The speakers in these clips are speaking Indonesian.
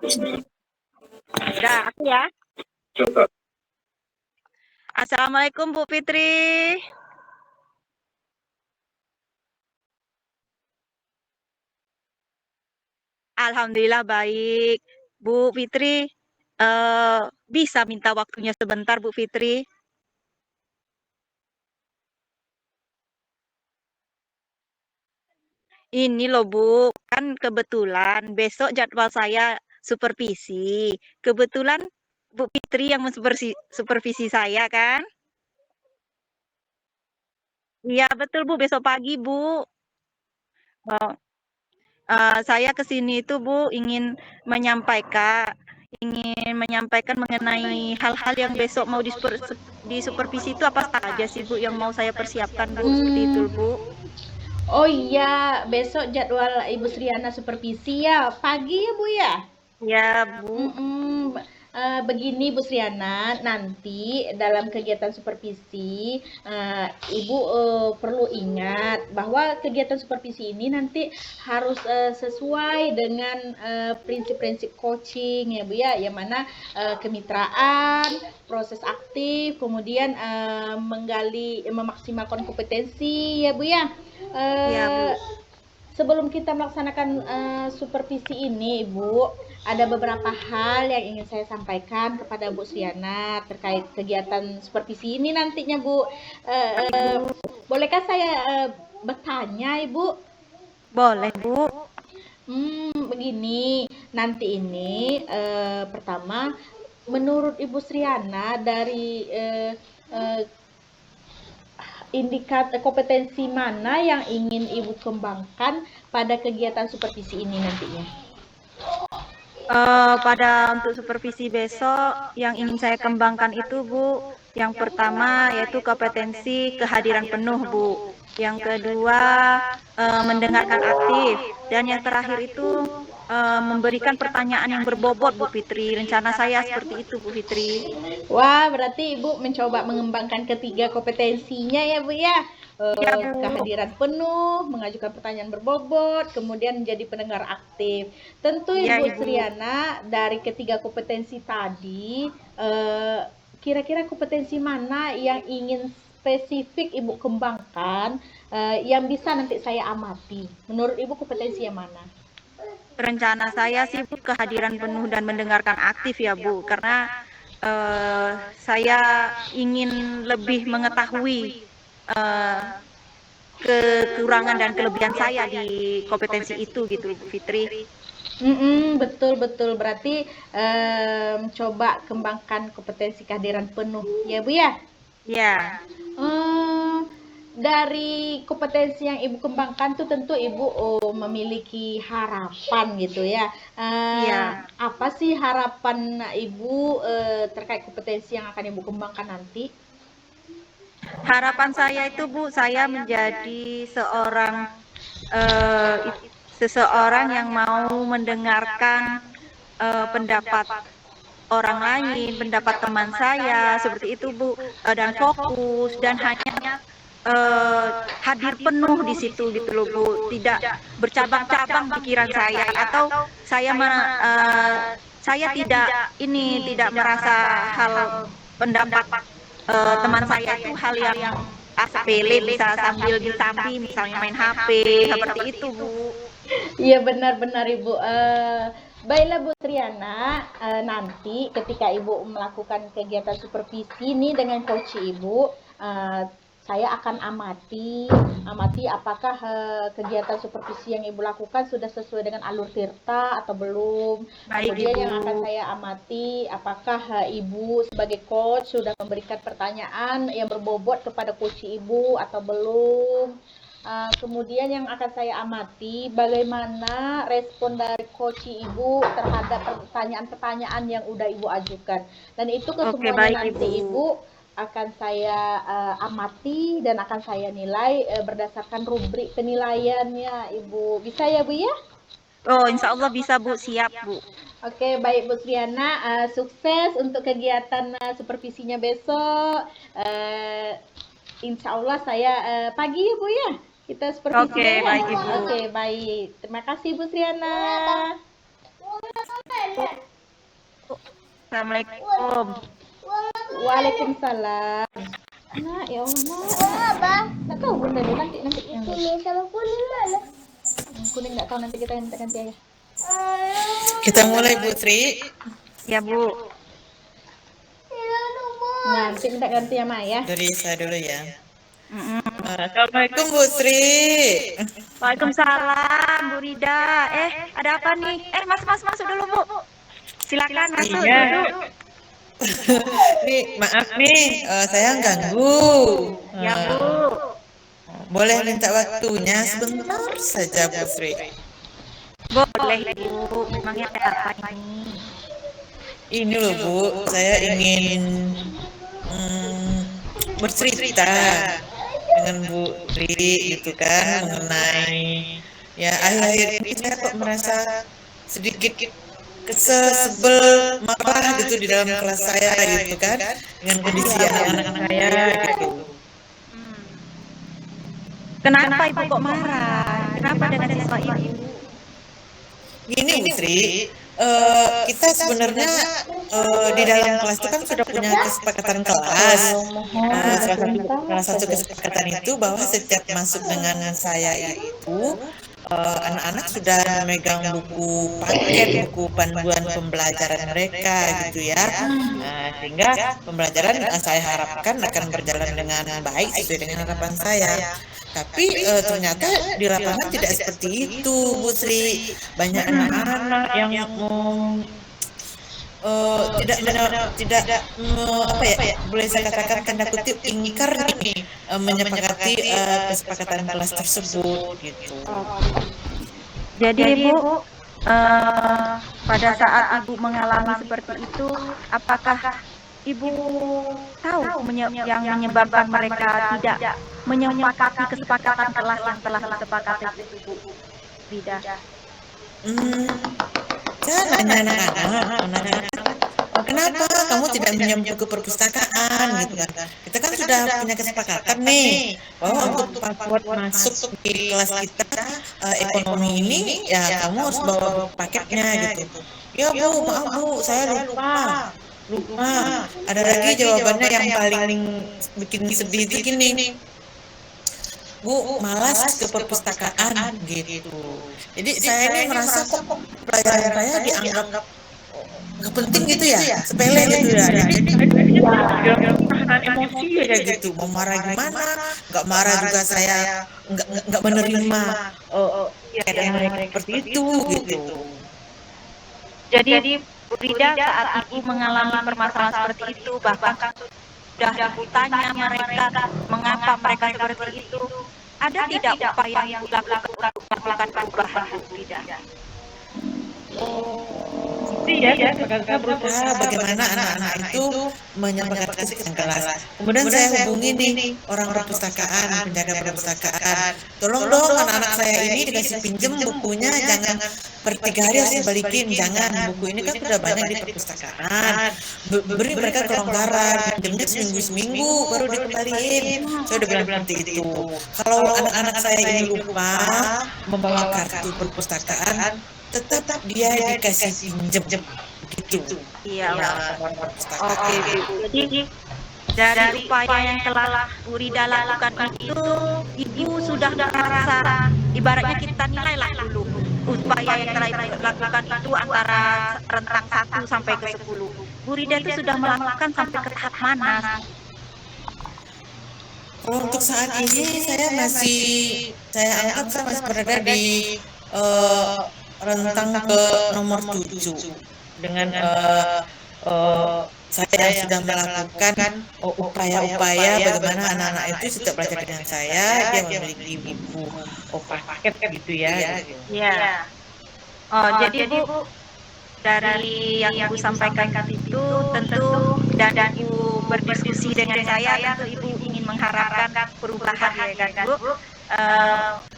Udah, aku ya. Assalamualaikum Bu Fitri. Alhamdulillah baik. Bu Fitri, bisa minta waktunya sebentar Bu Fitri? Ini loh Bu, kan kebetulan besok jadwal saya supervisi. Kebetulan Bu Fitri yang supervisi saya kan? Iya betul Bu, besok pagi Bu. Oh, saya ke sini itu Bu ingin menyampaikan mengenai hal-hal yang besok mau disupervisi itu apa saja sih Bu yang mau saya persiapkan Bu, seperti itu Hmm, Bu. oh iya, besok jadwal Ibu Sriana supervisi ya, pagi ya Bu ya? Ya Bu. Mm-mm. Begini Bu Sriana, nanti dalam kegiatan supervisi, Ibu perlu ingat bahwa kegiatan supervisi ini nanti harus sesuai dengan prinsip-prinsip coaching ya Bu ya, yang mana kemitraan, proses aktif, kemudian memaksimalkan kompetensi ya Bu ya. Ya Eh, Bu. Sebelum kita melaksanakan supervisi ini, Ibu, ada beberapa hal yang ingin saya sampaikan kepada Bu Siana terkait kegiatan supervisi ini nantinya, Bu. Baik Bu. Bolehkah saya bertanya, Ibu? Boleh Bu. Begini, nanti ini pertama, menurut Ibu Sriana dari eh, kompetensi mana yang ingin Ibu kembangkan pada kegiatan supervisi ini nantinya? Pada untuk supervisi besok yang ingin saya kembangkan itu Bu, yang pertama yaitu kompetensi kehadiran penuh Bu. Yang kedua, mendengarkan aktif. Dan yang terakhir itu memberikan pertanyaan yang berbobot Bu Fitri. Rencana saya seperti itu Bu Fitri. Wah, berarti Ibu mencoba mengembangkan ketiga kompetensinya ya Bu ya. Ya Bu. Kehadiran penuh, mengajukan pertanyaan berbobot, kemudian menjadi pendengar aktif. Tentu Iya Ibu Ibu. Sriana dari ketiga kompetensi tadi, eh, kira-kira kompetensi mana yang ingin spesifik Ibu kembangkan, yang bisa nanti saya amati? Menurut Ibu kompetensi yang mana? Rencana saya sih Bu kehadiran penuh dan mendengarkan aktif ya Bu, karena saya ingin lebih mengetahui eh, kekurangan dan kelebihan saya di kompetensi itu gitu Bu Fitri. Betul betul. Berarti coba kembangkan kompetensi kehadiran penuh, ya Bu ya. Ya, Eee, dari kompetensi yang Ibu kembangkan tuh tentu Ibu, memiliki harapan gitu ya. iya. Apa sih harapan Ibu, terkait kompetensi yang akan Ibu kembangkan nanti? Harapan saya itu Bu, saya menjadi eh, i- seseorang yang mau mendengarkan pendapat orang lain, pendapat teman saya, seperti itu Bu, dan fokus dan hanya eh, hadir penuh di situ gitu loh Bu, tidak bercabang-cabang pikiran saya atau saya saya tidak merasa hal pendapat teman saya itu hal yang sepele, bisa sambil disambi misalnya main HP seperti itu Bu. Iya benar-benar Ibu. Baiklah Bu Triana, nanti ketika Ibu melakukan kegiatan supervisi nih dengan coach Ibu, eh, saya akan amati apakah kegiatan supervisi yang Ibu lakukan sudah sesuai dengan alur tirta atau belum. Baik Kemudian Ibu. yang akan saya amati apakah Ibu sebagai coach sudah memberikan pertanyaan yang berbobot kepada coach Ibu atau belum. Kemudian yang akan saya amati bagaimana respon dari coach Ibu terhadap pertanyaan-pertanyaan yang udah Ibu ajukan. Dan itu Oke, kesemuanya baik nanti Ibu. Ibu akan saya amati dan akan saya nilai berdasarkan rubrik penilaiannya Ibu. Bisa ya Bu ya? Oh, insya Allah bisa Bu, siap Bu. Oke, baik Bu Sriana, sukses untuk kegiatan supervisinya besok. Uh, Insya Allah saya pagi ya Bu ya. Kita supervisinya Oke, ya. baik Ibu. Oke, baik. Terima kasih Bu Sriana. Assalamualaikum. Waalaikumsalam. Nak, ya Allah, nak. Tak tahu bunda dia nanti. Ini sama kuning mana? Kuning nggak tahu, nanti kita ganti aja. Kita mulai Bu Tri. Ya Bu. Nanti minta ganti ya Maya. Dari saya dulu ya. Assalamualaikum Bu Sri. Waalaikumsalam Bu Rida. Ada apa nih? Masuk dulu Bu. Silakan masuk duduk. Nih maaf nih, saya ganggu. Ya Bu. Boleh minta waktunya sebentar saja Bu Sri. Boleh Bu. Memangnya ada apa ini? Ini loh Bu, saya ingin bercerita dengan Bu Tri gitu kan mengenai ya akhir-akhir ini saya kok merasa sedikit kesel, sebel, marah gitu di dalam kelas saya gitu kan dengan kondisi anak-anak saya gitu. Kenapa Ibu kok marah? Kenapa dengan siswa Ibu? Gini Bu Sri, kita sebenarnya di dalam kelas itu kan sudah punya kesepakatan kelas. Salah satu kesepakatan itu bahwa setiap masuk dengan saya itu anak-anak sudah memegang buku paket, buku panduan pembelajaran mereka gitu ya. Sehingga pembelajaran saya harapkan akan berjalan dengan baik sesuai dengan harapan saya. Tapi ternyata di lapangan tidak seperti itu, Bu Sri. Banyak anak-anak yang tidak apa ya, boleh saya katakan tanda kutip ingkar nih menyepakati kesepakatan kelas tersebut gitu. Jadi Ibu, pada saat Ibu mengalami seperti itu, apakah Ibu tahu yang menyebabkan mereka tidak menyepakati kesepakatan kelas yang telah disepakati itu Bu Rida? Saya nanya anak-anak, kenapa kamu tidak minjam buku perpustakaan gitu kan? Kita kan sudah punya kesepakatan nih bahwa untuk masuk di kelas kita ekonomi ini ya kamu harus bawa paketnya gitu. Ya Bu, maaf Bu, saya lupa. Ada lagi jawabannya yang paling bikin sedih itu gini, Bu, malas ke perpustakaan gitu. Jadi saya ini merasa kok pelajaran saya dianggap nggak penting gitu ya, sepele gitu ya. Jadi tahanan emosi aja gitu. Mau marah gimana? Nggak marah juga saya nggak menerima keadaan seperti itu gitu. Jadi Bu Rida saat Ibu mengalami permasalahan seperti itu, bahkan sudah Ibu tanya mereka mengapa mereka seperti itu, ada tidak upaya yang dilakukan untuk melakukan perubahan Bu Rida? Ya, saya berusaha bagaimana anak-anak itu menyepakati kesepakatan kelas. Kemudian saya hubungi nih orang perpustakaan, penjaga perpustakaan. Tolong dong anak-anak saya ini dikasih pinjem bukunya, jangan per 3 hari harus dibalikin, jangan. Buku ini kan sudah banyak di perpustakaan. Beri mereka kelonggaran, pinjemnya seminggu-seminggu baru dikembaliin. Saya udah bilang seperti itu. Kalau anak-anak saya ini lupa membawa kartu perpustakaan, tetap dia dikasih pinjem gitu. Iya. Oke Bu. Jadi dari upaya yang telah Bu Rida lakukan itu, Ibu sudah merasa, ibaratnya kita nilai lah dulu upaya yang telah Ibu lakukan itu antara rentang 1 sampai ke 10. Bu Rida itu sudah melakukan sampai ke tahap mana? Untuk saat ini saya anggap saya masih berada di rentang ke nomor 7 dengan saya sudah melakukan upaya-upaya bagaimana anak-anak itu setiap belajar dengan saya dia memiliki buku paket gitu ya. Iya. Jadi Bu, dari yang Ibu sampaikan itu tentu dan Ibu berdiskusi dengan saya, tentu Ibu ingin mengharapkan perubahan ya kan Bu.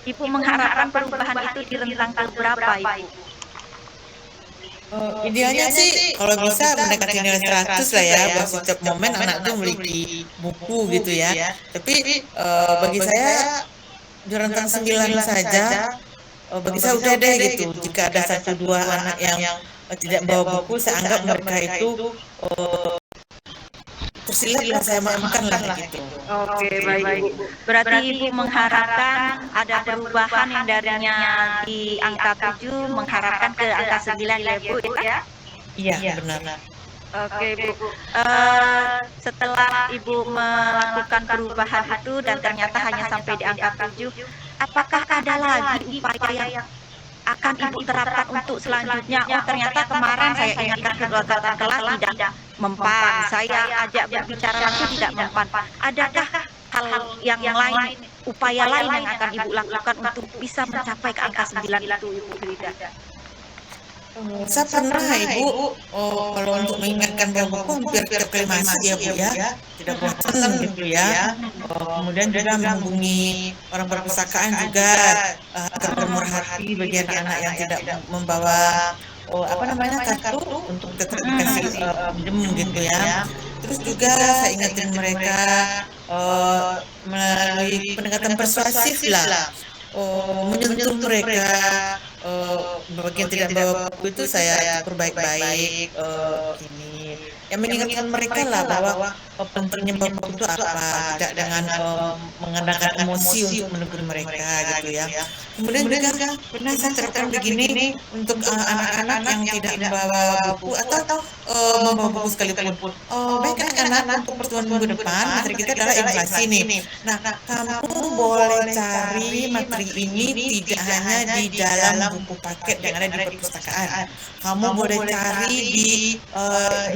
Ibu mengharapkan perubahan itu di rentang ke berapa Ibu? Idealnya sih kalau bisa mendekati nilai 100 lah ya, bahwa setiap momen anak itu memiliki buku gitu ya. Tapi bagi saya di rentang 9 saja, bagi saya udah deh gitu. Jika ada 1-2 anak yang tidak bawa buku, saya anggap mereka itu tersilap lah, saya maafkan lah gitu. Oke, baik Ibu. Berarti Ibu mengharapkan ada perubahan yang darinya di angka 7 mengharapkan ke angka 9 ya Bu ya? Iya, benar. Oke Bu. Setelah Ibu melakukan perubahan itu dan ternyata hanya sampai di angka 7, apakah ada lagi upaya yang akan Ibu terapkan untuk selanjutnya? Oh, ternyata kemarin saya ingatkan ke kelas tidak mempan, saya ajak berbicara langsung tidak mempan. Adakah hal yang lain, upaya lain yang akan Ibu lakukan untuk bisa mencapai ke angka 9 itu, Ibu Frida? Saya pernah Ibu, kalau untuk mengingatkan bahwa buku hampir tiap kali masuk ya Bu ya, tidak bosan gitu ya. Kemudian juga menghubungi orang perpustakaan juga agar bermurah hati bagi anak-anak yang tidak membawa kartu untuk tetap dikasih pinjem gitu ya. Terus juga saya ingatin mereka melalui pendekatan persuasif lah, menyentuh mereka. Bagi yang tidak bawa buku itu saya perbaik-baik ini, yang mengingatkan mereka lah bahwa pentingnya bawa buku itu apa, tidak dengan mengandalkan emosi untuk menegur mereka gitu ya. Kemudian juga pernah saya terapkan begini untuk anak-anak yang tidak membawa buku atau membawa buku sekalipun. Baik anak-anak, untuk pertemuan minggu depan materi kita adalah inflasi nih. Nah, kamu boleh cari materi ini tidak hanya di dalam buku paket yang ada di perpustakaan. Kamu boleh cari di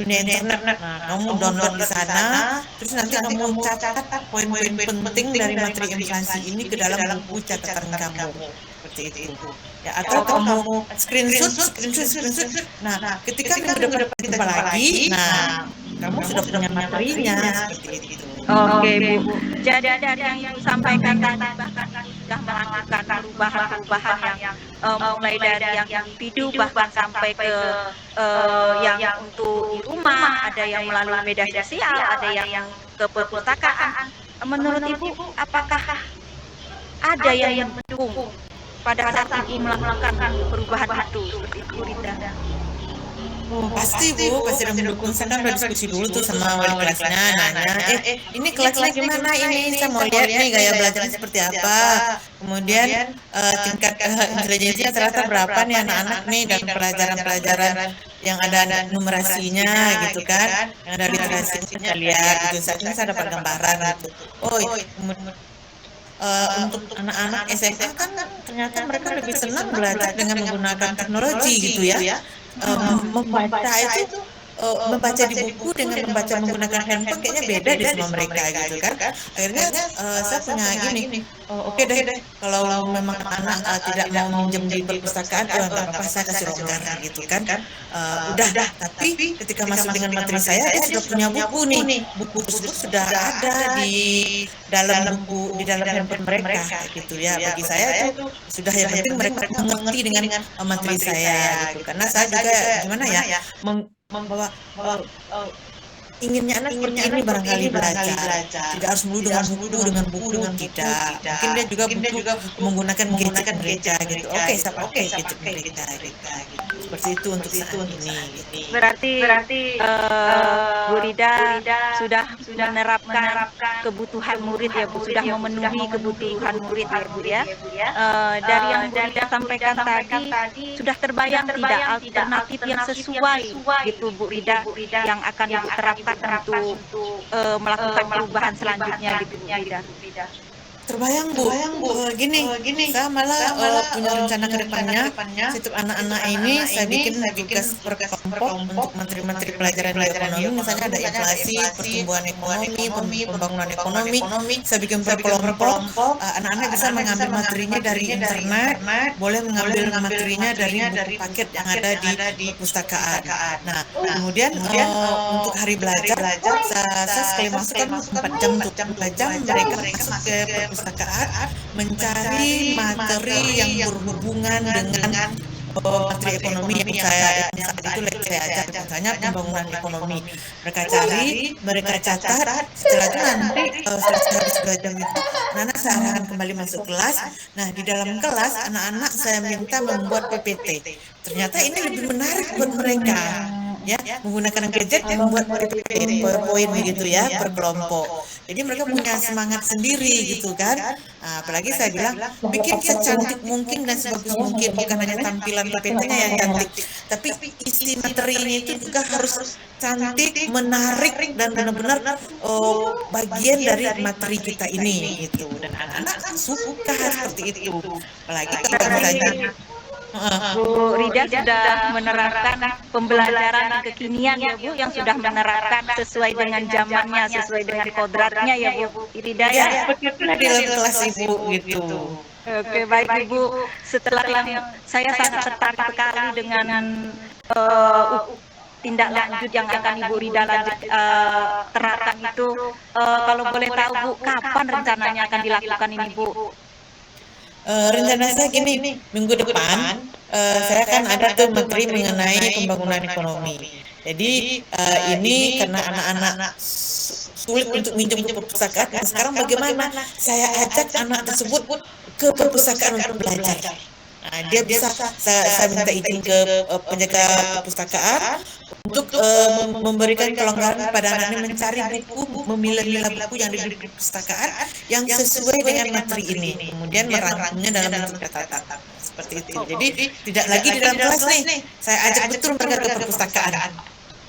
dunia internet. Nah, kamu download di sana, terus nanti kamu catat poin-poin penting dari materi inflasi ini ke dalam buku catatan kamu. Seperti itu. Ya, atau kamu screenshot. Nah, ketika minggu depan kita jumpa lagi, nah, kamu sudah punya materinya seperti itu. Oke Bu, jadi dari yang Ibu sampaikan tadi bahkan sudah melakukan perubahan-perubahan yang mulai dari yang individu bahkan sampai ke yang untuk di rumah, ada yang melalui media sosial, ada yang ke perpustakaan. Menurut Ibu, apakah ada yang mendukung pada saat Ibu melakukan perubahan itu seperti itu, Rida? Pasti Bu, pasti udah mendukung. Saya kan udah diskusi dulu tuh sama wali kelasnya, nanya, ini kelasnya gimana ini, saya mau lihat nih gaya belajarnya seperti apa. Kemudian tingkat intelijensinya ternyata berapa nih anak-anak nih dalam pelajaran-pelajaran yang ada numerasinya gitu kan, yang ada literasinya kita lihat gitu. Saat ini saya dapat gambaran gitu. Untuk anak-anak SMA kan ternyata mereka lebih senang belajar dengan menggunakan teknologi gitu ya. Membaca itu membaca di buku dengan membaca menggunakan handphone kayaknya beda di semua mereka gitu kan. Akhirnya saya punya gini, oke deh kalau memang anak tidak mau minjem di perpustakaan, nggak apa-apa, saya kasih longgar gitu kan. Udah, tapi ketika masuk dengan materi saya, dia sudah punya buku nih, buku tersebut sudah ada di dalam buku, di dalam handphone mereka gitu ya. Bagi saya itu sudah, yang penting mereka mengerti dengan materi saya gitu, karena saya juga gimana ya, membawa inginnya anak seperti ini barangkali belajar, tidak harus melulu dengan buku tidak. Mungkin dia juga butuh menggunakan gadget mereka gitu. Oke, saya pakai gadget mereka gitu. Seperti itu untuk saat ini. Berarti Bu Rida sudah menerapkan kebutuhan murid ya Bu, sudah memenuhi kebutuhan murid ya Bu ya. Dari yang Bu Rida sampaikan tadi, sudah terbayang tidak alternatif yang sesuai gitu Bu Rida yang akan Ibu terapkan untuk melakukan perubahan selanjutnya gitu Bu Rida? Terbayang Bu, gini, saya malah punya rencana ke depannya, setiap anak-anak ini saya bikin tugas per kelompok untuk menteri-menteri pelajaran di ekonomi, misalnya ada inflasi, pertumbuhan ekonomi, pembangunan ekonomi, saya bikin per kelompok, anak-anak bisa mengambil materinya dari internet, boleh mengambil materinya dari buku paket yang ada di perpustakaan. Nah, kemudian untuk hari belajar, saya sekali masuk kan 4 jam tuh, 4 jam mereka masuk ke perpustakaan mencari materi yang berhubungan dengan materi ekonomi yang saya itu saya ajak misalnya pembangunan ekonomi. Mereka cari, mereka catat, setelah itu nanti selesai habis belajar itu, anak-anak saya arahkan kembali masuk kelas. Nah, di dalam kelas anak-anak saya minta membuat PPT. Ternyata ini lebih menarik buat mereka. Ya, menggunakan gadget membuat PPT, PowerPoint gitu ya, per kelompok. Jadi mereka punya semangat sendiri gitu kan. Nah, apalagi saya bilang bikin secantik mungkin dan sebagus mungkin, bukan hanya tampilan PPT-nya yang cantik, tapi isi materinya itu juga harus cantik, menarik dan benar-benar bagian dari materi kita ini gitu. Dan anak-anak suka seperti itu. Apalagi kalau misalnya Bu Rida sudah menerapkan pembelajaran kekinian ya Bu, yang sudah menerapkan sesuai dengan zamannya, sesuai dengan kodratnya ya Bu Rida ya. begitu di dalam kelas Ibu gitu. Oke, baik Ibu. Setelah yang saya sangat tertarik sekali dengan tindak lanjut yang akan Ibu Rida terapkan itu, kalau boleh tahu Bu, kapan rencananya akan dilakukan ini Bu? Rencana saya gini, minggu depan saya kan ada tuh materi mengenai pembangunan ekonomi. Jadi ini karena anak-anak sulit untuk minjem ke perpustakaan. Nah, sekarang bagaimana saya ajak anak tersebut ke perpustakaan untuk belajar. Nah, dia bisa saya minta izin ke penjaga perpustakaan untuk memberikan kelonggaran kepada anak-anak mencari buku, memilah-milah buku yang ada di perpustakaan yang sesuai dengan materi ini, kemudian merangkumnya dalam bentuk catatan seperti itu. Jadi tidak lagi di dalam kelas nih, saya ajak betul mereka ke perpustakaan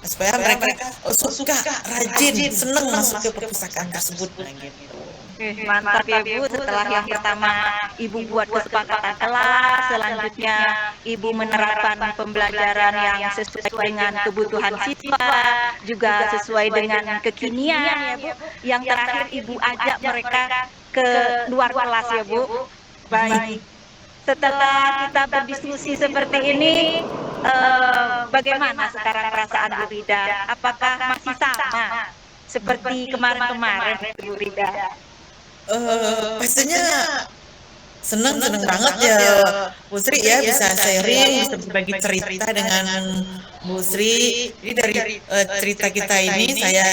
supaya mereka suka, rajin, senang masuk ke perpustakaan tersebut. Nah, gitu. Mantap ya Bu, setelah yang pertama Ibu buat kesepakatan kelas, selanjutnya Ibu menerapkan pembelajaran yang sesuai dengan kebutuhan siswa, juga sesuai dengan kekinian ya Bu. Yang terakhir Ibu ajak mereka ke luar kelas ya Bu. Baik, setelah kita berdiskusi seperti ini, bagaimana sekarang perasaan Bu Rida? Apakah masih sama seperti kemarin-kemarin Bu Rida? Pastinya seneng banget ya Bu Sri ya, bisa sharing, bisa berbagi cerita dengan Bu Sri. Jadi dari cerita kita ini saya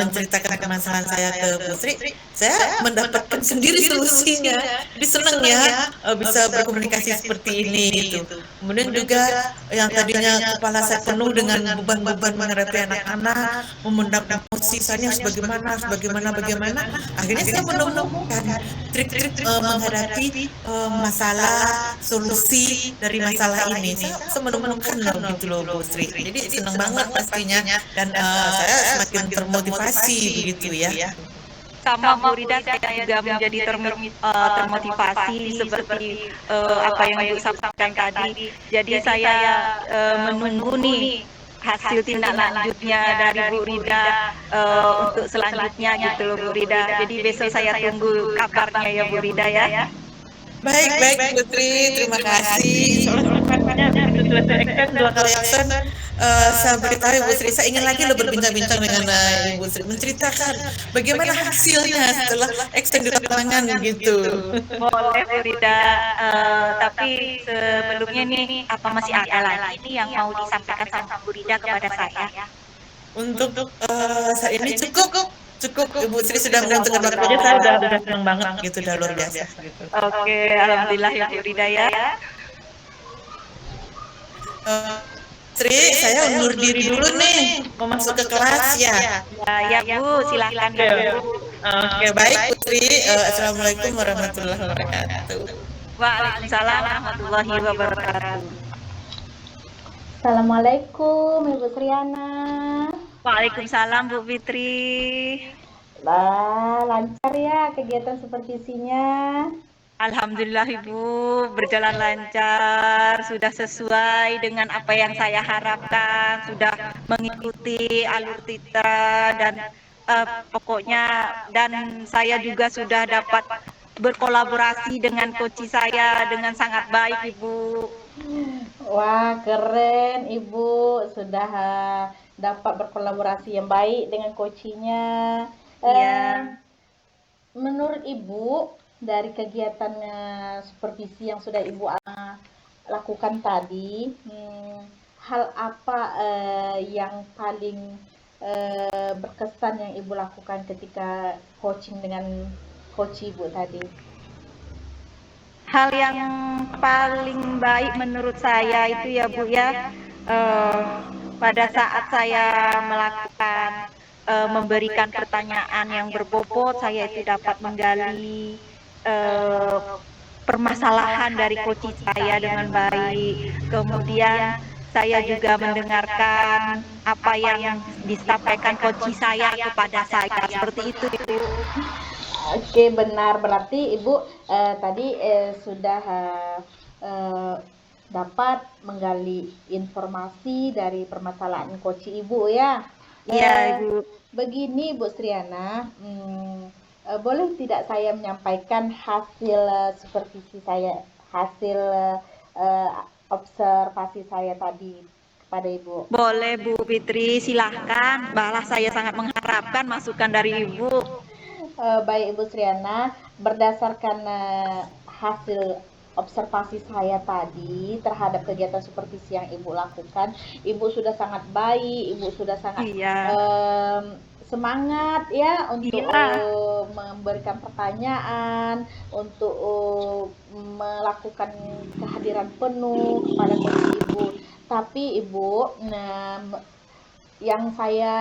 menceritakan permasalahan saya ke Bu Sri, saya mendapatkan sendiri solusinya. Jadi seneng ya bisa berkomunikasi seperti ini gitu. Kemudian juga yang tadinya kepala saya penuh dengan beban-beban menghadapi anak-anak, memendam emosi, saya harus bagaimana, akhirnya saya menemukan trik-trik menghadapi masalah, solusi dari masalah ini. Saya menemukan loh gitu loh Bu Sri. Jadi senang banget pastinya, dan saya semakin termotivasi begitu ya. Sama Bu Rida, saya juga menjadi termotivasi seperti apa yang Ibu sampaikan tadi. Jadi saya menunggu nih hasil tindak lanjutnya dari Bu Rida untuk selanjutnya gitu loh Bu Rida. Jadi besok saya tunggu kabarnya ya Bu Rida ya. Baik Putri, terima kasih. Soalnya begitu selesai action, 2 kali action, saya beritahu Ibu Sri, saya ingin lagi berbincang-bincang dengan Ibu Sri, menceritakan bagaimana hasilnya setelah action di lapangan gitu. Boleh Bu Rida, tapi sebelumnya nih, apa masih ada lagi nih yang mau disampaikan sama Bu Rida kepada saya? Untuk saat ini cukup Ibu Sri sudah menentukan waktu aja, saya udah senang banget gitu, udah luar biasa gitu. Oke, alhamdulillah ya Bu Rida ya. Sri, saya undur diri dulu nih, mau masuk ke kelas ya. Ya Bu, silahkan ya Bu. Oke, baik Putri. Assalamualaikum warahmatullahi wabarakatuh. Waalaikumsalam warahmatullahi wabarakatuh. Assalamualaikum Ibu Sriana. Waalaikumsalam Bu Fitri. Lah, lancar ya kegiatan supervisinya? Alhamdulillah Ibu, berjalan lancar, sudah sesuai dengan apa yang saya harapkan, sudah mengikuti alur titra dan pokoknya, dan saya juga sudah dapat berkolaborasi dengan coach saya dengan sangat baik Ibu. Wah, keren Ibu, sudah dapat berkolaborasi yang baik dengan coachnya. Iya. Menurut Ibu, dari kegiatan supervisi yang sudah Ibu lakukan tadi, hal apa yang paling berkesan yang Ibu lakukan ketika coaching dengan coach Ibu tadi? Hal yang paling baik menurut saya itu ya Bu ya, pada saat saya melakukan memberikan pertanyaan yang berbobot, saya itu dapat menggali permasalahan dari coach saya dengan baik. Kemudian saya juga mendengarkan apa yang disampaikan coach saya kepada saya, seperti itu Ibu. Oke, benar. Berarti Ibu tadi sudah dapat menggali informasi dari permasalahan coach Ibu ya. Iya Ibu. Begini Bu Sriana, boleh tidak saya menyampaikan hasil supervisi saya, hasil observasi saya tadi kepada Ibu? Boleh Bu Fitri, silahkan. Malah saya sangat mengharapkan masukan dari Ibu. Baik Ibu Sriana, berdasarkan hasil observasi saya tadi terhadap kegiatan supervisi yang Ibu lakukan, Ibu sudah sangat baik, Ibu sudah sangat semangat ya untuk memberikan pertanyaan, untuk melakukan kehadiran penuh kepada coach Ibu. Tapi Ibu, yang saya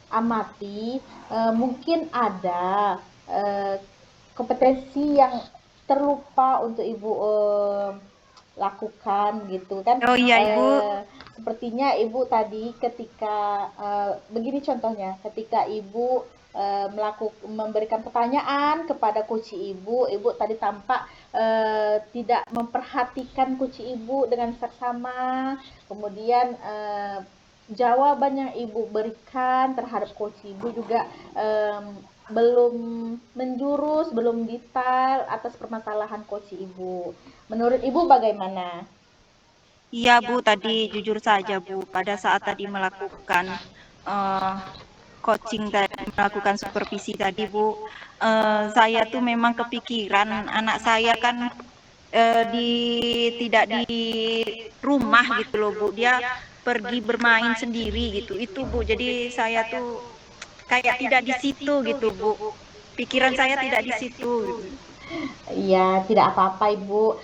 amati mungkin ada kompetensi yang terlupa untuk Ibu lakukan gitu kan. Oh iya Ibu. Sepertinya Ibu tadi ketika begini contohnya, ketika Ibu memberikan pertanyaan kepada coach Ibu, Ibu tadi tampak tidak memperhatikan coach Ibu dengan seksama, kemudian jawaban yang Ibu berikan terhadap coach Ibu juga belum menjurus, belum detail atas permasalahan coach Ibu. Menurut Ibu bagaimana? Iya Bu, tadi jujur saja Bu, pada saat tadi melakukan coaching tadi, melakukan supervisi tadi Bu, saya tuh memang kepikiran anak saya kan tidak di rumah gitu loh Bu, dia pergi bermain sendiri gitu, itu Bu. Jadi saya tuh kayak tidak di situ gitu Bu, pikiran saya tidak di situ. Iya, tidak apa-apa Ibu.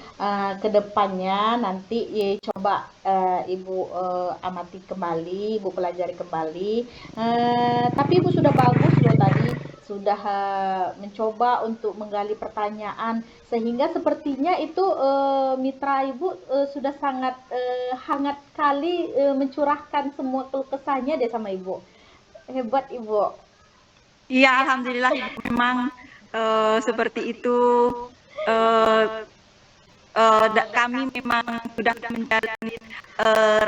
Kedepannya nanti coba Ibu amati kembali, Ibu pelajari kembali. Tapi Ibu sudah bagus loh tadi, sudah mencoba untuk menggali pertanyaan, sehingga sepertinya itu mitra Ibu sudah sangat hangat kali mencurahkan semua keluh kesahnya deh sama Ibu. Hebat Ibu. Iya, alhamdulillah Ibu, memang seperti itu. Kami memang sudah menjalani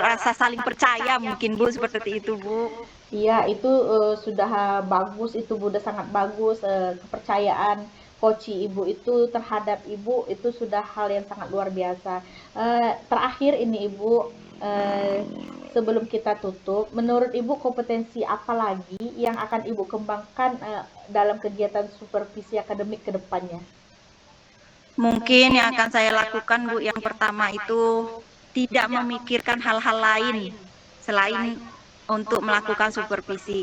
rasa saling percaya mungkin Bu, seperti itu Bu. Iya, itu sudah bagus, itu Bu, udah sangat bagus. Kepercayaan coach Ibu itu terhadap Ibu itu sudah hal yang sangat luar biasa. Terakhir ini Ibu, sebelum kita tutup, menurut Ibu kompetensi apa lagi yang akan Ibu kembangkan dalam kegiatan supervisi akademik ke depannya? Mungkin yang akan saya lakukan Bu, yang pertama itu tidak memikirkan hal-hal lain selain untuk melakukan supervisi.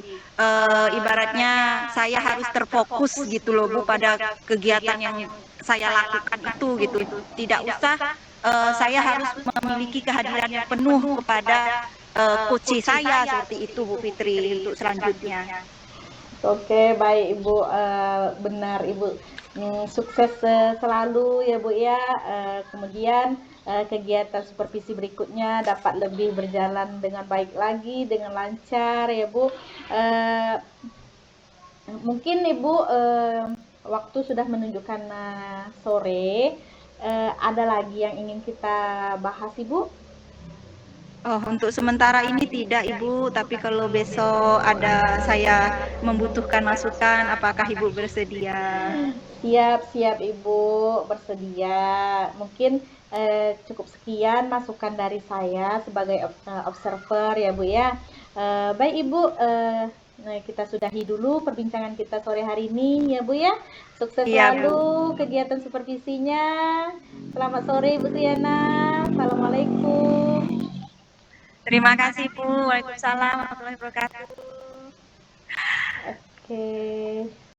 Ibaratnya saya harus terfokus gitu loh Bu pada kegiatan yang saya lakukan itu gitu. Tidak usah saya harus memiliki kehadiran yang penuh kepada coach saya, seperti itu Bu Fitri untuk selanjutnya. Oke, baik Ibu, benar Ibu. Sukses selalu ya Bu ya. Kemudian kegiatan supervisi berikutnya dapat lebih berjalan dengan baik lagi, dengan lancar ya Bu. Mungkin Ibu waktu sudah menunjukkan sore, ada lagi yang ingin kita bahas Ibu? Oh, untuk sementara ini tidak Ibu, tapi kalau besok ada saya membutuhkan masukan, apakah Ibu bersedia? Siap Ibu, bersedia. Mungkin cukup sekian masukan dari saya sebagai observer ya Bu ya. Baik Ibu, kita sudahi dulu perbincangan kita sore hari ini ya Bu ya. Sukses selalu kegiatan supervisinya. Selamat sore Ibu Triana. Assalamualaikum. Terima kasih Bu. Waalaikumsalam warahmatullahi wabarakatuh. Oke.